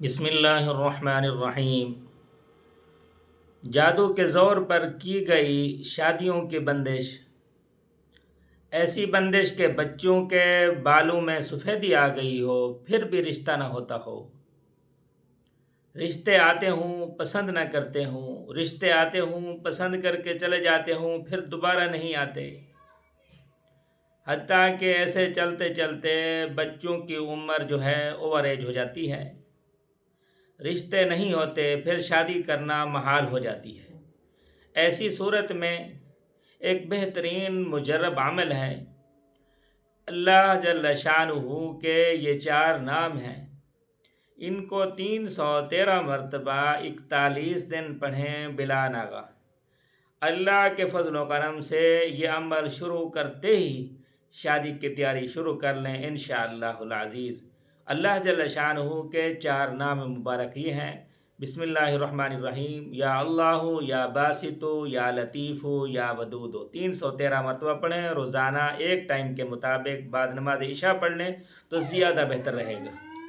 بسم اللہ الرحمن الرحیم۔ جادو کے زور پر کی گئی شادیوں کی بندش، ایسی بندش کہ بچوں کے بالوں میں سفیدی آ گئی ہو پھر بھی رشتہ نہ ہوتا ہو۔ رشتے آتے ہوں پسند نہ کرتے ہوں، رشتے آتے ہوں پسند کر کے چلے جاتے ہوں پھر دوبارہ نہیں آتے، حتیٰ کہ ایسے چلتے چلتے بچوں کی عمر جو ہے اوور ایج ہو جاتی ہے، رشتے نہیں ہوتے، پھر شادی کرنا محال ہو جاتی ہے۔ ایسی صورت میں ایک بہترین مجرب عمل ہے اللہ جل شانہ کے یہ 4 نام ہیں، ان کو 313 مرتبہ 41 دن پڑھیں بلا ناغہ۔ اللہ کے فضل و کرم سے یہ عمل شروع کرتے ہی شادی کی تیاری شروع کر لیں انشاءاللہ العزیز۔ اللہ جل شانہ کے 4 نام مبارک یہ ہیں: بسم اللہ الرحمن الرحیم، یا اللہ، یا باسط، یا لطیف، یا ودود۔ 313 مرتبہ پڑھیں، روزانہ ایک ٹائم کے مطابق بعد نماز عشاء پڑھ لیں تو زیادہ بہتر رہے گا۔